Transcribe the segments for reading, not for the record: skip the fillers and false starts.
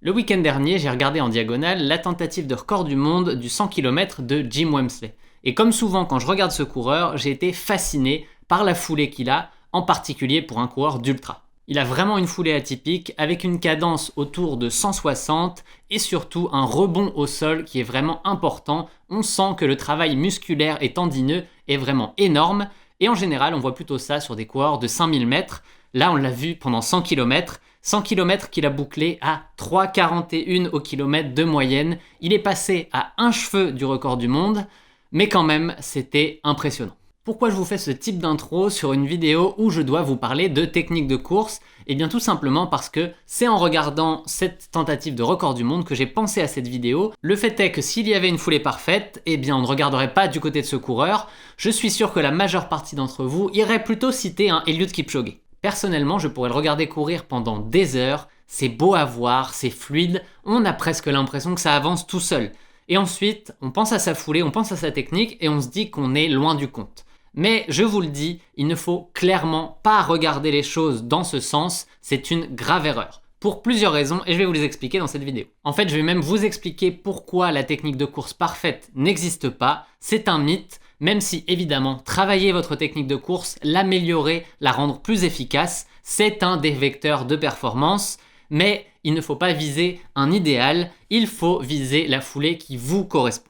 Le week-end dernier, j'ai regardé en diagonale la tentative de record du monde du 100 km de Jim Wemsley. Et comme souvent quand je regarde ce coureur, j'ai été fasciné par la foulée qu'il a, en particulier pour un coureur d'ultra. Il a vraiment une foulée atypique avec une cadence autour de 160 et surtout un rebond au sol qui est vraiment important. On sent que le travail musculaire et tendineux est vraiment énorme et en général on voit plutôt ça sur des coureurs de 5000 mètres. Là on l'a vu pendant 100 km. 100 km qu'il a bouclé à 3,41 au kilomètre de moyenne. Il est passé à un cheveu du record du monde, mais quand même, c'était impressionnant. Pourquoi je vous fais ce type d'intro sur une vidéo où je dois vous parler de technique de course? Eh bien tout simplement parce que c'est en regardant cette tentative de record du monde que j'ai pensé à cette vidéo. Le fait est que s'il y avait une foulée parfaite, eh bien on ne regarderait pas du côté de ce coureur. Je suis sûr que la majeure partie d'entre vous irait plutôt citer un Eliud Kipchoge. Personnellement, je pourrais le regarder courir pendant des heures, c'est beau à voir, c'est fluide, on a presque l'impression que ça avance tout seul. Et ensuite, on pense à sa foulée, on pense à sa technique et on se dit qu'on est loin du compte. Mais je vous le dis, il ne faut clairement pas regarder les choses dans ce sens, c'est une grave erreur. Pour plusieurs raisons et je vais vous les expliquer dans cette vidéo. En fait, je vais même vous expliquer pourquoi la technique de course parfaite n'existe pas, c'est un mythe. Même si évidemment, travailler votre technique de course, l'améliorer, la rendre plus efficace, c'est un des vecteurs de performance, mais il ne faut pas viser un idéal, il faut viser la foulée qui vous correspond.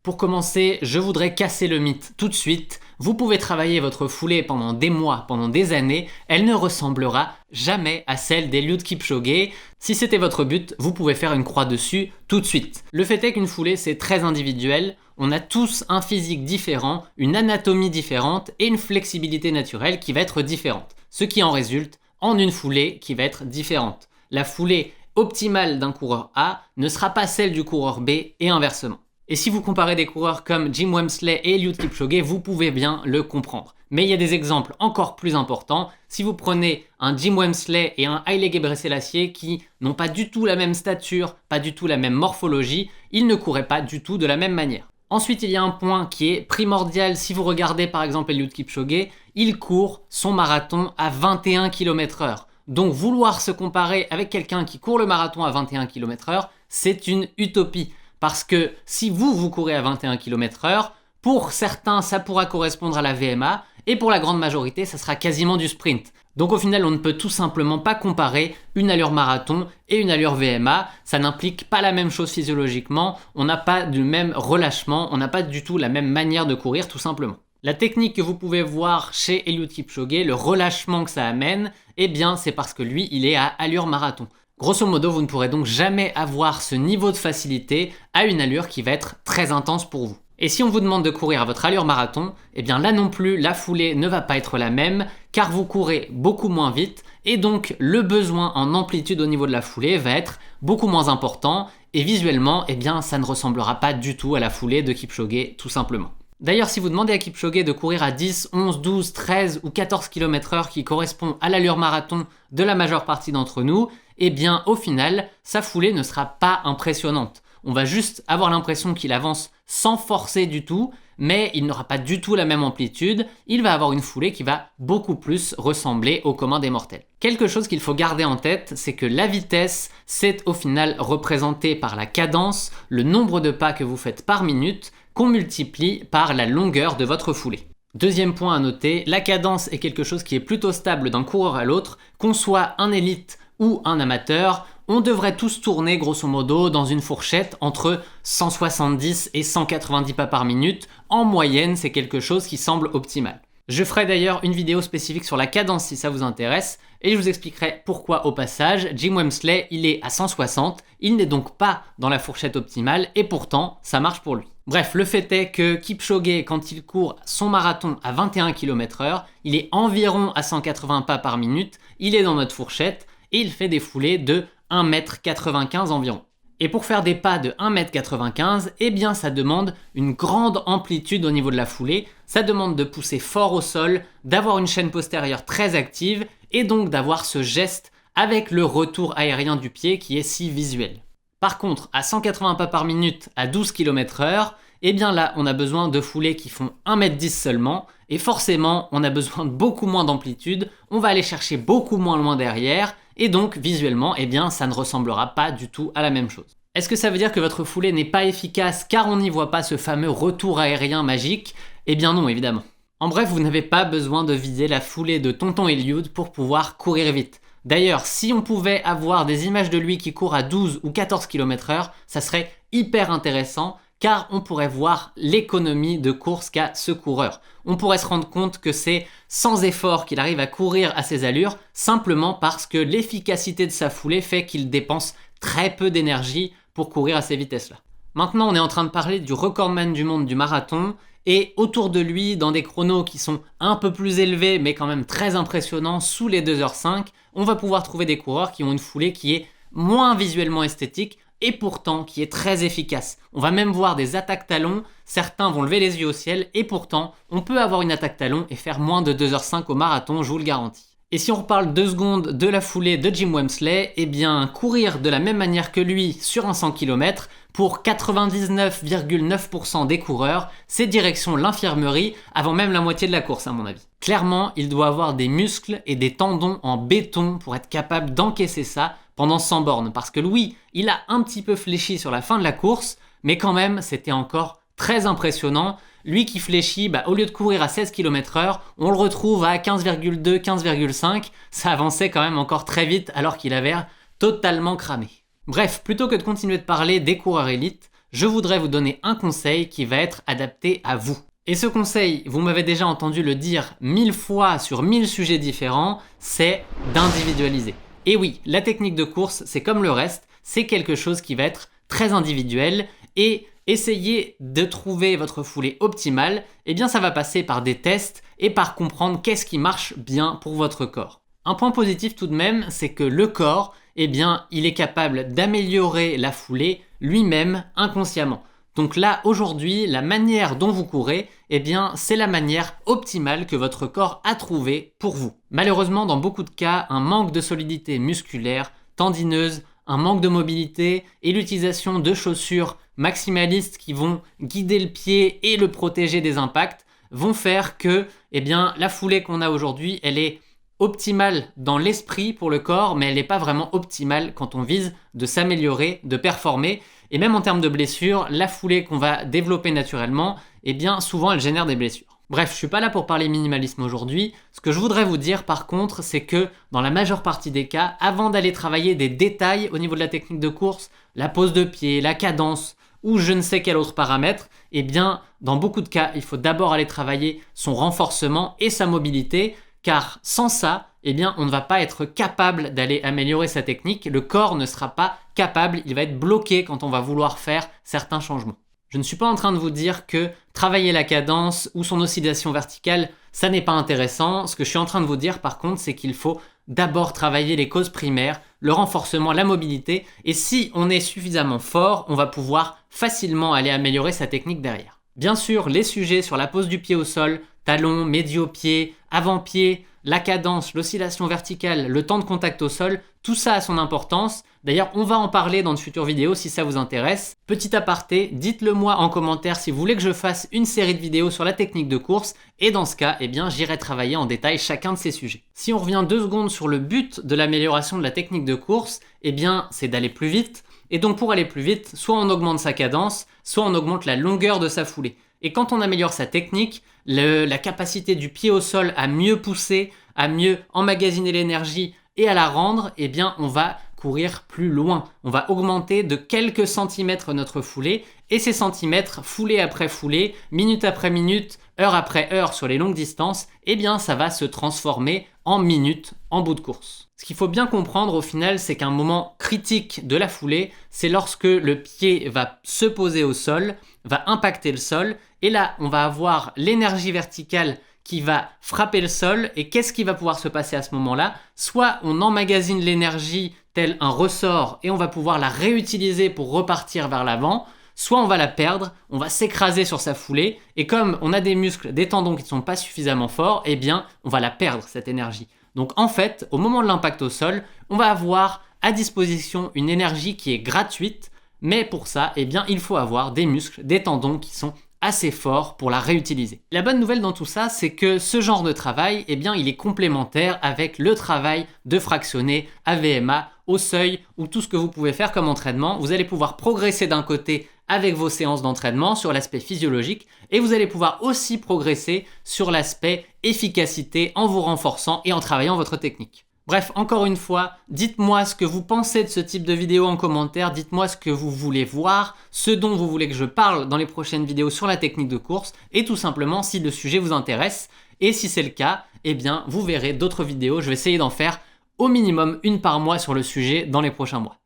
Pour commencer, je voudrais casser le mythe tout de suite. Vous pouvez travailler votre foulée pendant des mois, pendant des années, elle ne ressemblera jamais à celle d'Eliud Kipchoge. Si c'était votre but, vous pouvez faire une croix dessus tout de suite. Le fait est qu'une foulée, c'est très individuel. On a tous un physique différent, une anatomie différente et une flexibilité naturelle qui va être différente. Ce qui en résulte en une foulée qui va être différente. La foulée optimale d'un coureur A ne sera pas celle du coureur B et inversement. Et si vous comparez des coureurs comme Jim Wemsley et Eliud Kipchoge, vous pouvez bien le comprendre. Mais il y a des exemples encore plus importants. Si vous prenez un Jim Wemsley et un Haile Gebrselassie qui n'ont pas du tout la même stature, pas du tout la même morphologie, ils ne couraient pas du tout de la même manière. Ensuite, il y a un point qui est primordial. Si vous regardez par exemple Eliud Kipchoge, il court son marathon à 21 km/h. Donc vouloir se comparer avec quelqu'un qui court le marathon à 21 km/h, c'est une utopie. Parce que si vous courez à 21 km/h, pour certains, ça pourra correspondre à la VMA, et pour la grande majorité, ça sera quasiment du sprint. Donc au final, on ne peut tout simplement pas comparer une allure marathon et une allure VMA. Ça n'implique pas la même chose physiologiquement, on n'a pas du même relâchement, on n'a pas du tout la même manière de courir, tout simplement. La technique que vous pouvez voir chez Eliud Kipchoge, le relâchement que ça amène, eh bien c'est parce que lui, il est à allure marathon. Grosso modo, vous ne pourrez donc jamais avoir ce niveau de facilité à une allure qui va être très intense pour vous. Et si on vous demande de courir à votre allure marathon, eh bien là non plus, la foulée ne va pas être la même, car vous courez beaucoup moins vite, et donc le besoin en amplitude au niveau de la foulée va être beaucoup moins important, et visuellement, eh bien ça ne ressemblera pas du tout à la foulée de Kipchoge, tout simplement. D'ailleurs, si vous demandez à Kipchoge de courir à 10, 11, 12, 13 ou 14 km/h qui correspond à l'allure marathon de la majeure partie d'entre nous, eh bien au final, sa foulée ne sera pas impressionnante. On va juste avoir l'impression qu'il avance sans forcer du tout, mais il n'aura pas du tout la même amplitude, il va avoir une foulée qui va beaucoup plus ressembler au commun des mortels. Quelque chose qu'il faut garder en tête, c'est que la vitesse, c'est au final représenté par la cadence, le nombre de pas que vous faites par minute, qu'on multiplie par la longueur de votre foulée. Deuxième point à noter, la cadence est quelque chose qui est plutôt stable d'un coureur à l'autre, qu'on soit un élite ou un amateur, on devrait tous tourner grosso modo dans une fourchette entre 170 et 190 pas par minute. En moyenne, c'est quelque chose qui semble optimal. Je ferai d'ailleurs une vidéo spécifique sur la cadence si ça vous intéresse et je vous expliquerai pourquoi au passage. Jim Wemsley, il est à 160, il n'est donc pas dans la fourchette optimale et pourtant ça marche pour lui. Bref, le fait est que Kipchoge, quand il court son marathon à 21 km/h, il est environ à 180 pas par minute, il est dans notre fourchette et il fait des foulées de 1,95 m environ. Et pour faire des pas de 1,95 m, eh bien ça demande une grande amplitude au niveau de la foulée, ça demande de pousser fort au sol, d'avoir une chaîne postérieure très active et donc d'avoir ce geste avec le retour aérien du pied qui est si visuel. Par contre, à 180 pas par minute à 12 km/h, eh bien là, on a besoin de foulées qui font 1,10 m seulement, et forcément, on a besoin de beaucoup moins d'amplitude, on va aller chercher beaucoup moins loin derrière, et donc visuellement, eh bien, ça ne ressemblera pas du tout à la même chose. Est-ce que ça veut dire que votre foulée n'est pas efficace car on n'y voit pas ce fameux retour aérien magique? Eh bien non, évidemment. En bref, vous n'avez pas besoin de viser la foulée de Tonton Eliud pour pouvoir courir vite. D'ailleurs, si on pouvait avoir des images de lui qui court à 12 ou 14 km/h, ça serait hyper intéressant car on pourrait voir l'économie de course qu'a ce coureur. On pourrait se rendre compte que c'est sans effort qu'il arrive à courir à ces allures, simplement parce que l'efficacité de sa foulée fait qu'il dépense très peu d'énergie pour courir à ces vitesses-là. Maintenant, on est en train de parler du recordman du monde du marathon, et autour de lui, dans des chronos qui sont un peu plus élevés, mais quand même très impressionnants, sous les 2h05, on va pouvoir trouver des coureurs qui ont une foulée qui est moins visuellement esthétique, et pourtant qui est très efficace. On va même voir des attaques talons, certains vont lever les yeux au ciel, et pourtant, on peut avoir une attaque talon et faire moins de 2h05 au marathon, je vous le garantis. Et si on reparle 2 secondes de la foulée de Jim Wemsley, eh bien courir de la même manière que lui sur un 100 km, pour 99,9% des coureurs, c'est direction l'infirmerie avant même la moitié de la course à mon avis. Clairement, il doit avoir des muscles et des tendons en béton pour être capable d'encaisser ça pendant 100 bornes. Parce que oui, il a un petit peu fléchi sur la fin de la course, mais quand même, c'était encore très impressionnant. Lui qui fléchit, au lieu de courir à 16 km/h, on le retrouve à 15,2, 15,5. Ça avançait quand même encore très vite alors qu'il avait totalement cramé. Bref, plutôt que de continuer de parler des coureurs élites, je voudrais vous donner un conseil qui va être adapté à vous. Et ce conseil, vous m'avez déjà entendu le dire 1000 fois sur 1000 sujets différents, c'est d'individualiser. Et oui, la technique de course, c'est comme le reste, c'est quelque chose qui va être très individuel, et essayer de trouver votre foulée optimale, eh bien ça va passer par des tests et par comprendre qu'est-ce qui marche bien pour votre corps. Un point positif tout de même, c'est que le corps, eh bien, il est capable d'améliorer la foulée lui-même inconsciemment. Donc là, aujourd'hui, la manière dont vous courez, eh bien, c'est la manière optimale que votre corps a trouvée pour vous. Malheureusement, dans beaucoup de cas, un manque de solidité musculaire, tendineuse, un manque de mobilité et l'utilisation de chaussures maximalistes qui vont guider le pied et le protéger des impacts vont faire que, eh bien, la foulée qu'on a aujourd'hui, elle est optimale dans l'esprit pour le corps, mais elle n'est pas vraiment optimale quand on vise de s'améliorer, de performer. Et même en termes de blessures, la foulée qu'on va développer naturellement, eh bien souvent elle génère des blessures. Bref, je suis pas là pour parler minimalisme aujourd'hui. Ce que je voudrais vous dire par contre, c'est que dans la majeure partie des cas, avant d'aller travailler des détails au niveau de la technique de course, la pose de pied, la cadence ou je ne sais quel autre paramètre, eh bien dans beaucoup de cas, il faut d'abord aller travailler son renforcement et sa mobilité, car sans ça, eh bien, on ne va pas être capable d'aller améliorer sa technique. Le corps ne sera pas capable, il va être bloqué quand on va vouloir faire certains changements. Je ne suis pas en train de vous dire que travailler la cadence ou son oscillation verticale, ça n'est pas intéressant. Ce que je suis en train de vous dire par contre, c'est qu'il faut d'abord travailler les causes primaires, le renforcement, la mobilité. Et si on est suffisamment fort, on va pouvoir facilement aller améliorer sa technique derrière. Bien sûr, les sujets sur la pose du pied au sol, talon, médio-pied, avant-pied, la cadence, l'oscillation verticale, le temps de contact au sol, tout ça a son importance. D'ailleurs, on va en parler dans de futures vidéos si ça vous intéresse. Petit aparté, dites-le moi en commentaire si vous voulez que je fasse une série de vidéos sur la technique de course, et dans ce cas, eh bien, j'irai travailler en détail chacun de ces sujets. Si on revient 2 secondes sur le but de l'amélioration de la technique de course, eh bien, c'est d'aller plus vite. Et donc pour aller plus vite, soit on augmente sa cadence, soit on augmente la longueur de sa foulée. Et quand on améliore sa technique, la capacité du pied au sol à mieux pousser, à mieux emmagasiner l'énergie et à la rendre, eh bien on va courir plus loin. On va augmenter de quelques centimètres notre foulée, et ces centimètres, foulée après foulée, minute après minute, heure après heure sur les longues distances, eh bien ça va se transformer en minutes en bout de course. Ce qu'il faut bien comprendre au final, c'est qu'un moment critique de la foulée, c'est lorsque le pied va se poser au sol, va impacter le sol, et là on va avoir l'énergie verticale qui va frapper le sol, et qu'est-ce qui va pouvoir se passer à ce moment-là? Soit on emmagasine l'énergie tel un ressort et on va pouvoir la réutiliser pour repartir vers l'avant, soit on va la perdre, on va s'écraser sur sa foulée, et comme on a des muscles, des tendons qui ne sont pas suffisamment forts, eh bien on va la perdre cette énergie. Donc en fait, au moment de l'impact au sol, on va avoir à disposition une énergie qui est gratuite, mais pour ça, eh bien, il faut avoir des muscles, des tendons qui sont assez forts pour la réutiliser. La bonne nouvelle dans tout ça, c'est que ce genre de travail, eh bien, il est complémentaire avec le travail de fractionné à VMA, au seuil, ou tout ce que vous pouvez faire comme entraînement. Vous allez pouvoir progresser d'un côté avec vos séances d'entraînement sur l'aspect physiologique, et vous allez pouvoir aussi progresser sur l'aspect efficacité en vous renforçant et en travaillant votre technique. Bref, encore une fois, dites-moi ce que vous pensez de ce type de vidéo en commentaire, dites-moi ce que vous voulez voir, ce dont vous voulez que je parle dans les prochaines vidéos sur la technique de course, et tout simplement si le sujet vous intéresse. Et si c'est le cas, eh bien vous verrez d'autres vidéos, je vais essayer d'en faire au minimum une par mois sur le sujet dans les prochains mois.